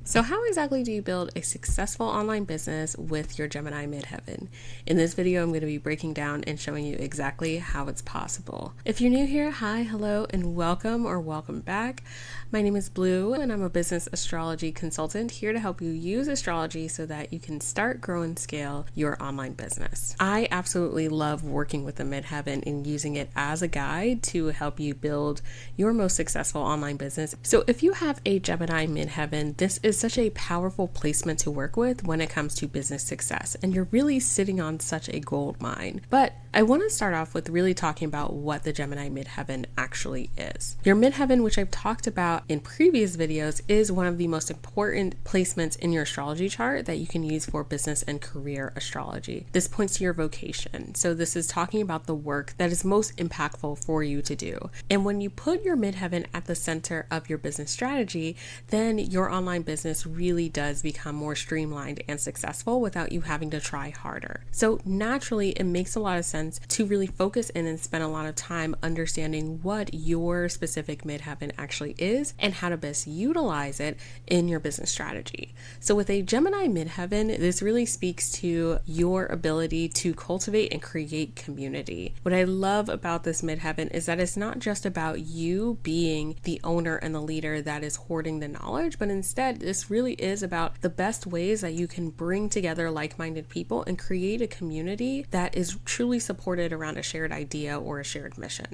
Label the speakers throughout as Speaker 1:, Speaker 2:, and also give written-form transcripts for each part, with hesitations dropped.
Speaker 1: So how exactly do you build a successful online business with your Gemini Midheaven? In this video, I'm going to be breaking down and showing you exactly how it's possible. If you're new here, hi, hello, and welcome or welcome back. My name is Blue, and I'm a business astrology consultant here to help you use astrology so that you can start, grow, and scale your online business. I absolutely love working with the Midheaven and using it as a guide to help you build your most successful online business. So if you have a Gemini Midheaven, this is such a powerful placement to work with when it comes to business success, and you're really sitting on such a gold mine. But I want to start off with really talking about what the Gemini Midheaven actually is. Your Midheaven, which I've talked about in previous videos, is one of the most important placements in your astrology chart that you can use for business and career astrology. This points to your vocation. So this is talking about the work that is most impactful for you to do. And when you put your Midheaven at the center of your business strategy, then your online business really does become more streamlined and successful without you having to try harder. So naturally, it makes a lot of sense to really focus in and spend a lot of time understanding what your specific Midheaven actually is and how to best utilize it in your business strategy. So with a Gemini Midheaven, this really speaks to your ability to cultivate and create community. What I love about this Midheaven is that it's not just about you being the owner and the leader that is hoarding the knowledge, but instead this really is about the best ways that you can bring together like-minded people and create a community that is truly supported around a shared idea or a shared mission.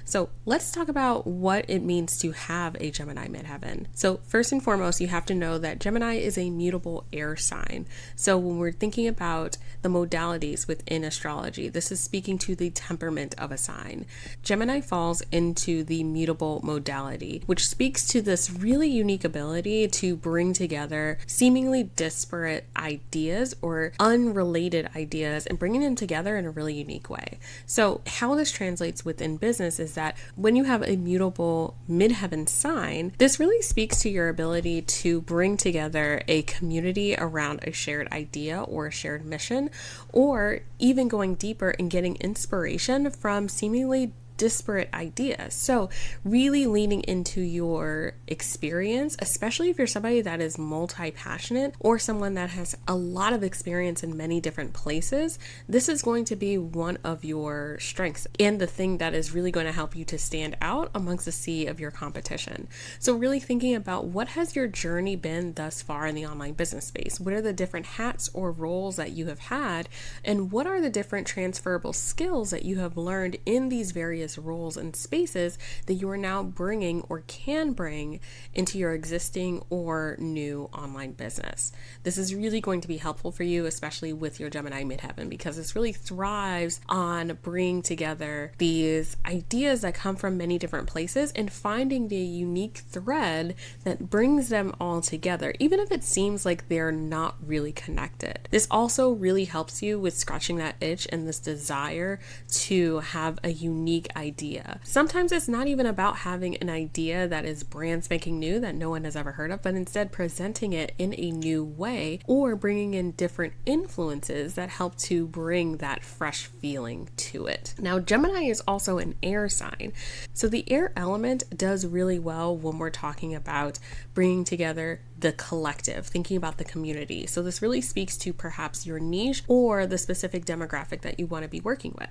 Speaker 1: So let's talk about what it means to have a Gemini Midheaven. So first and foremost, you have to know that Gemini is a mutable air sign. So when we're thinking about the modalities within astrology, this is speaking to the temperament of a sign. Gemini falls into the mutable modality, which speaks to this really unique ability to bring together seemingly disparate ideas or unrelated ideas and bringing them together in a really unique way. So how this translates within business is that when you have a mutable Midheaven sign, this really speaks to your ability to bring together a community around a shared idea or a shared mission, or even going deeper and getting inspiration from seemingly disparate ideas. So really leaning into your experience, especially if you're somebody that is multi-passionate or someone that has a lot of experience in many different places, this is going to be one of your strengths and the thing that is really going to help you to stand out amongst the sea of your competition. So really thinking about what has your journey been thus far in the online business space? What are the different hats or roles that you have had? And what are the different transferable skills that you have learned in these various roles and spaces that you are now bringing or can bring into your existing or new online business? This is really going to be helpful for you, especially with your Gemini Midheaven, because this really thrives on bringing together these ideas that come from many different places and finding the unique thread that brings them all together, even if it seems like they're not really connected. This also really helps you with scratching that itch and this desire to have a unique idea. Sometimes it's not even about having an idea that is brand spanking new that no one has ever heard of, but instead presenting it in a new way or bringing in different influences that help to bring that fresh feeling to it. Now, Gemini is also an air sign. So the air element does really well when we're talking about bringing together the collective, thinking about the community. So this really speaks to perhaps your niche or the specific demographic that you want to be working with.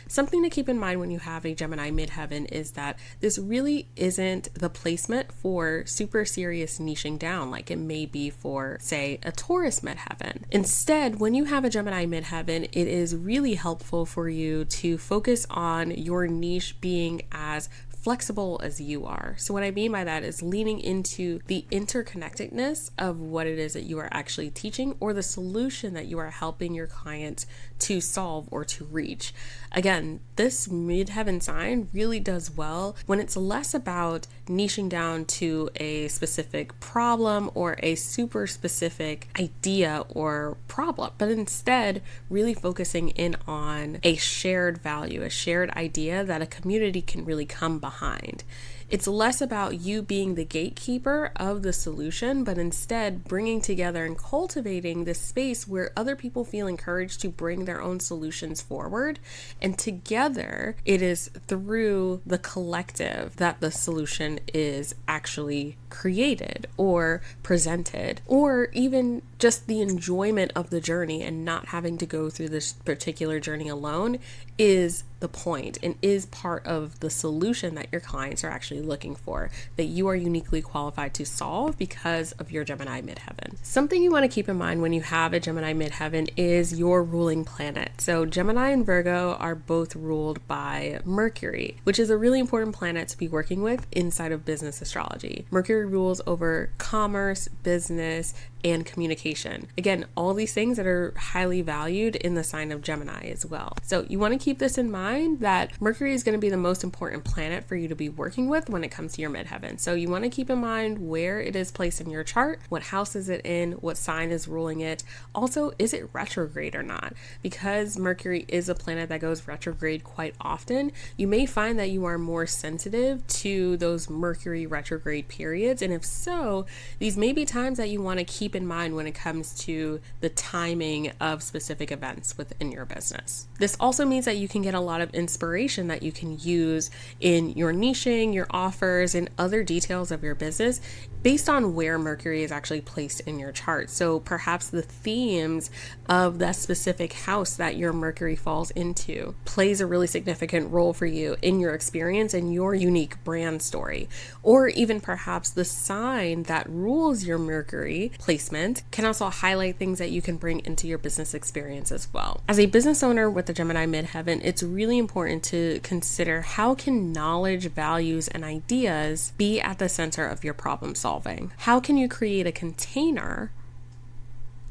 Speaker 1: Something to keep in mind when you have a Gemini Midheaven is that this really isn't the placement for super serious niching down like it may be for, say, a Taurus Midheaven. Instead, when you have a Gemini Midheaven, it is really helpful for you to focus on your niche being as flexible as you are. So what I mean by that is leaning into the interconnectedness of what it is that you are actually teaching or the solution that you are helping your clients to solve or to reach. Again, this Midheaven sign really does well when it's less about niching down to a specific problem or a super specific idea or problem, but instead really focusing in on a shared value, a shared idea that a community can really come behind. It's less about you being the gatekeeper of the solution, but instead bringing together and cultivating this space where other people feel encouraged to bring their own solutions forward. And together, it is through the collective that the solution is actually created or presented, or even just the enjoyment of the journey and not having to go through this particular journey alone is the point and is part of the solution that your clients are actually looking for, that you are uniquely qualified to solve because of your Gemini Midheaven. Something you want to keep in mind when you have a Gemini Midheaven is your ruling planet. So Gemini and Virgo are both ruled by Mercury, which is a really important planet to be working with inside of business astrology. Mercury rules over commerce, business, and communication. Again, all these things that are highly valued in the sign of Gemini as well. So you want to keep this in mind, that Mercury is going to be the most important planet for you to be working with when it comes to your midheaven. So you want to keep in mind where it is placed in your chart, what house is it in, what sign is ruling it. Also, is it retrograde or not? Because Mercury is a planet that goes retrograde quite often, you may find that you are more sensitive to those Mercury retrograde periods. And if so, these may be times that you want to keep in mind when it comes to the timing of specific events within your business. This also means that you can get a lot of inspiration that you can use in your niching, your offers, and other details of your business based on where Mercury is actually placed in your chart. So perhaps the themes of that specific house that your Mercury falls into plays a really significant role for you in your experience and your unique brand story. Or even perhaps the sign that rules your Mercury placement can also highlight things that you can bring into your business experience as well. As a business owner with the Gemini Midheaven, it's really important to consider how can knowledge, values, and ideas be at the center of your problem solving. How can you create a container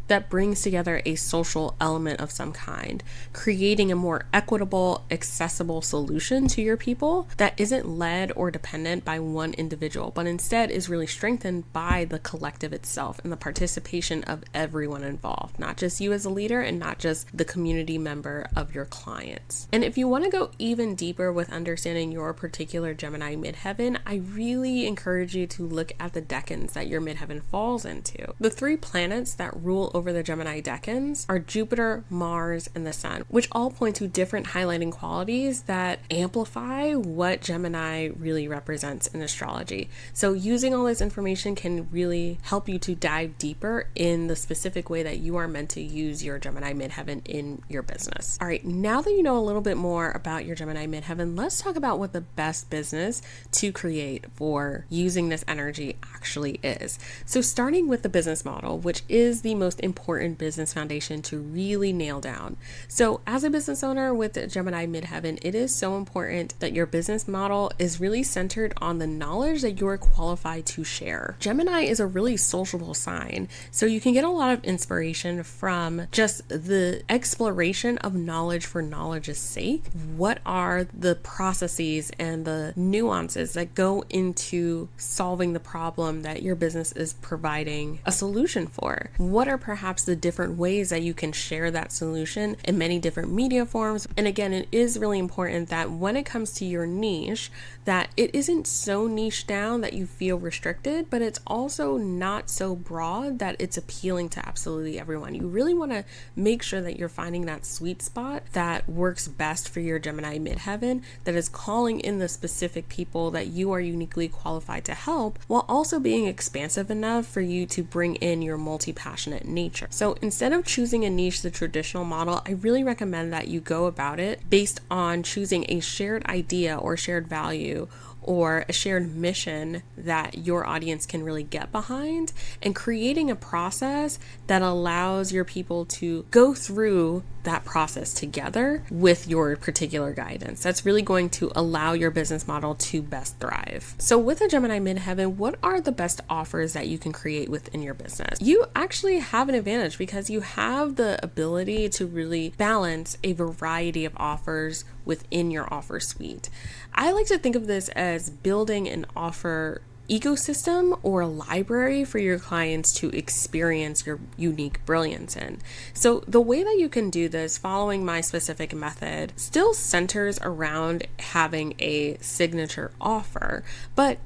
Speaker 1: that brings together a social element of some kind, creating a more equitable, accessible solution to your people that isn't led or dependent by one individual, but instead is really strengthened by the collective itself and the participation of everyone involved, not just you as a leader and not just the community member of your clients. And if you want to go even deeper with understanding your particular Gemini Midheaven, I really encourage you to look at the decans that your Midheaven falls into. The 3 planets that rule over the Gemini decans are Jupiter, Mars, and the Sun, which all point to different highlighting qualities that amplify what Gemini really represents in astrology. So using all this information can really help you to dive deeper in the specific way that you are meant to use your Gemini Midheaven in your business. All right, now that you know a little bit more about your Gemini Midheaven, let's talk about what the best business to create for using this energy actually is. So starting with the business model, which is the most important business foundation to really nail down. So as a business owner with Gemini Midheaven, it is so important that your business model is really centered on the knowledge that you're qualified to share. Gemini is a really sociable sign, so you can get a lot of inspiration from just the exploration of knowledge for knowledge's sake. What are the processes and the nuances that go into solving the problem that your business is providing a solution for? What are perhaps the different ways that you can share that solution in many different media forms? And again, it is really important that when it comes to your niche, that it isn't so niche down that you feel restricted, but it's also not so broad that it's appealing to absolutely everyone. You really want to make sure that you're finding that sweet spot that works best for your Gemini Midheaven, that is calling in the specific people that you are uniquely qualified to help, while also being expansive enough for you to bring in your multi-passionate nature. So instead of choosing a niche the traditional model, I really recommend that you go about it based on choosing a shared idea or shared value or a shared mission that your audience can really get behind, and creating a process that allows your people to go through that process together with your particular guidance. That's really going to allow your business model to best thrive. So with a Gemini Midheaven, what are the best offers that you can create within your business? You actually have an advantage because you have the ability to really balance a variety of offers within your offer suite. I like to think of this as building an offer ecosystem or a library for your clients to experience your unique brilliance in. So the way that you can do this following my specific method still centers around having a signature offer, but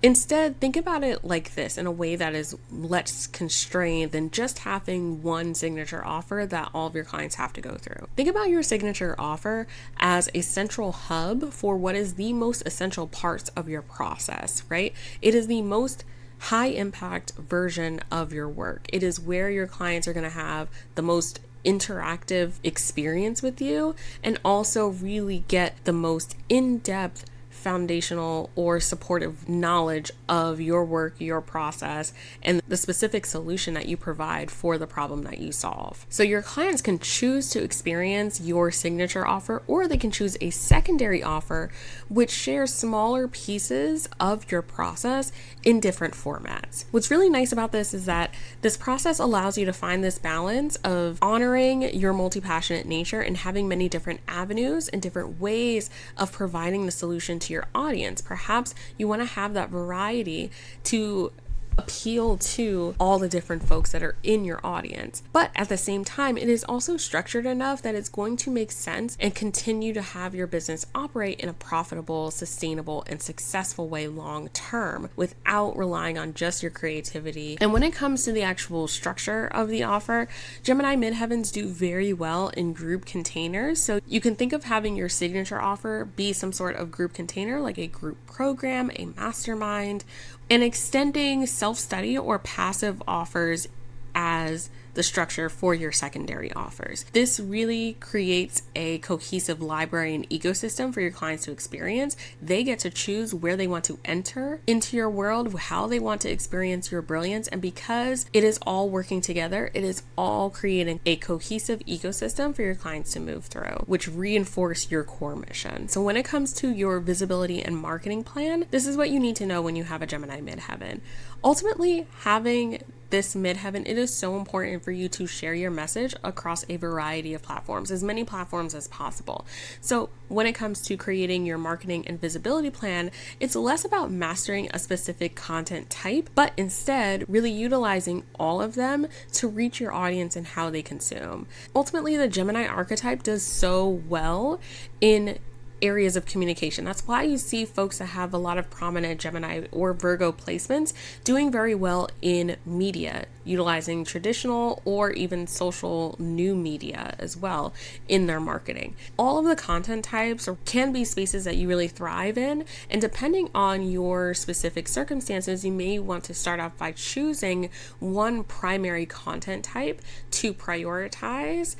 Speaker 1: instead, think about it like this, in a way that is less constrained than just having one signature offer that all of your clients have to go through. Think about your signature offer as a central hub for what is the most essential parts of your process, right? It is the most high impact version of your work. It is where your clients are going to have the most interactive experience with you and also really get the most in-depth foundational or supportive knowledge of your work, your process, and the specific solution that you provide for the problem that you solve. So your clients can choose to experience your signature offer, or they can choose a secondary offer which shares smaller pieces of your process in different formats. What's really nice about this is that this process allows you to find this balance of honoring your multi-passionate nature and having many different avenues and different ways of providing the solution to your audience. Perhaps you want to have that variety to appeal to all the different folks that are in your audience. But at the same time, it is also structured enough that it's going to make sense and continue to have your business operate in a profitable, sustainable, and successful way long term without relying on just your creativity. And when it comes to the actual structure of the offer, Gemini Midheavens do very well in group containers. So you can think of having your signature offer be some sort of group container, like a group program, a mastermind, and extending self-study or passive offers as the structure for your secondary offers. This really creates a cohesive library and ecosystem for your clients to experience. They get to choose where they want to enter into your world, how they want to experience your brilliance, and because it is all working together, it is all creating a cohesive ecosystem for your clients to move through, which reinforce your core mission. So when it comes to your visibility and marketing plan, this is what you need to know when you have a Gemini Midheaven. Ultimately, having this midheaven, it is so important for you to share your message across a variety of platforms, as many platforms as possible. So when it comes to creating your marketing and visibility plan, it's less about mastering a specific content type, but instead really utilizing all of them to reach your audience and how they consume. Ultimately, the Gemini archetype does so well in areas of communication. That's why you see folks that have a lot of prominent Gemini or Virgo placements doing very well in media, utilizing traditional or even social new media as well in their marketing. All of the content types can be spaces that you really thrive in, and depending on your specific circumstances, you may want to start off by choosing one primary content type to prioritize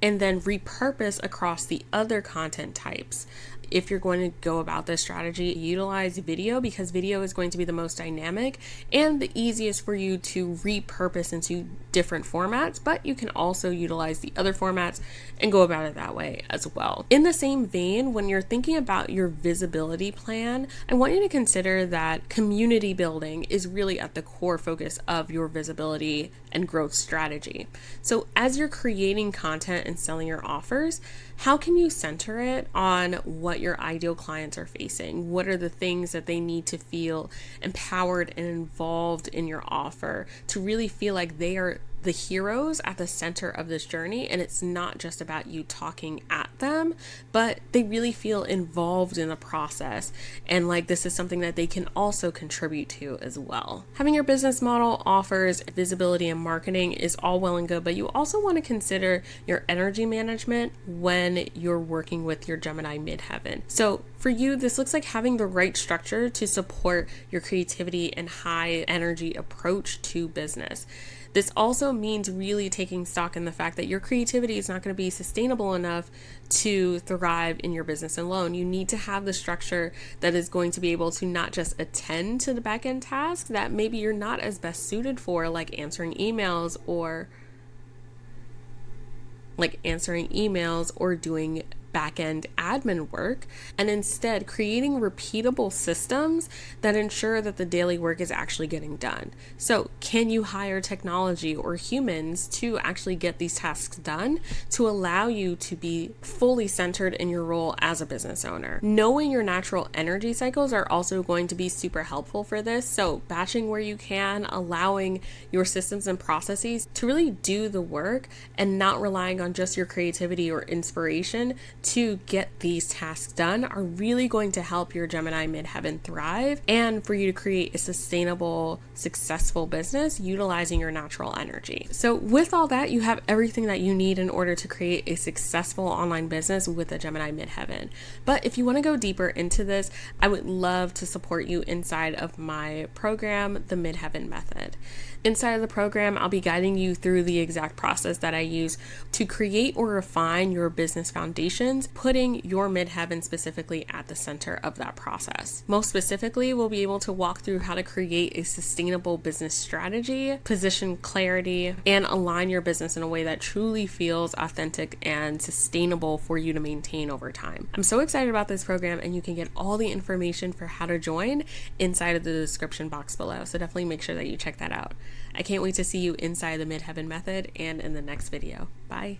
Speaker 1: and then repurpose across the other content types. If you're going to go about this strategy, utilize video, because video is going to be the most dynamic and the easiest for you to repurpose into different formats, but you can also utilize the other formats and go about it that way as well. In the same vein, when you're thinking about your visibility plan, I want you to consider that community building is really at the core focus of your visibility and growth strategy. So as you're creating content and selling your offers, how can you center it on what your ideal clients are facing? What are the things that they need to feel empowered and involved in your offer to really feel like they are the heroes at the center of this journey, and it's not just about you talking at them, but they really feel involved in the process and like this is something that they can also contribute to as well. Having your business model, offers, visibility, and marketing is all well and good, but you also want to consider your energy management when you're working with your Gemini Midheaven. So for you, this looks like having the right structure to support your creativity and high energy approach to business. This also means really taking stock in the fact that your creativity is not going to be sustainable enough to thrive in your business alone. You need to have the structure that is going to be able to not just attend to the back-end tasks that maybe you're not as best suited for, like answering emails or doing back-end admin work and instead creating repeatable systems that ensure that the daily work is actually getting done. So can you hire technology or humans to actually get these tasks done to allow you to be fully centered in your role as a business owner? Knowing your natural energy cycles are also going to be super helpful for this. So batching where you can, allowing your systems and processes to really do the work and not relying on just your creativity or inspiration to get these tasks done are really going to help your Gemini Midheaven thrive and for you to create a sustainable, successful business utilizing your natural energy. So with all that, you have everything that you need in order to create a successful online business with a Gemini Midheaven. But if you want to go deeper into this, I would love to support you inside of my program, the Midheaven Method. Inside of the program, I'll be guiding you through the exact process that I use to create or refine your business foundations, putting your midheaven specifically at the center of that process. Most specifically, we'll be able to walk through how to create a sustainable business strategy, position clarity, and align your business in a way that truly feels authentic and sustainable for you to maintain over time. I'm so excited about this program, and you can get all the information for how to join inside of the description box below. So definitely make sure that you check that out. I can't wait to see you inside the Midheaven Method and in the next video. Bye.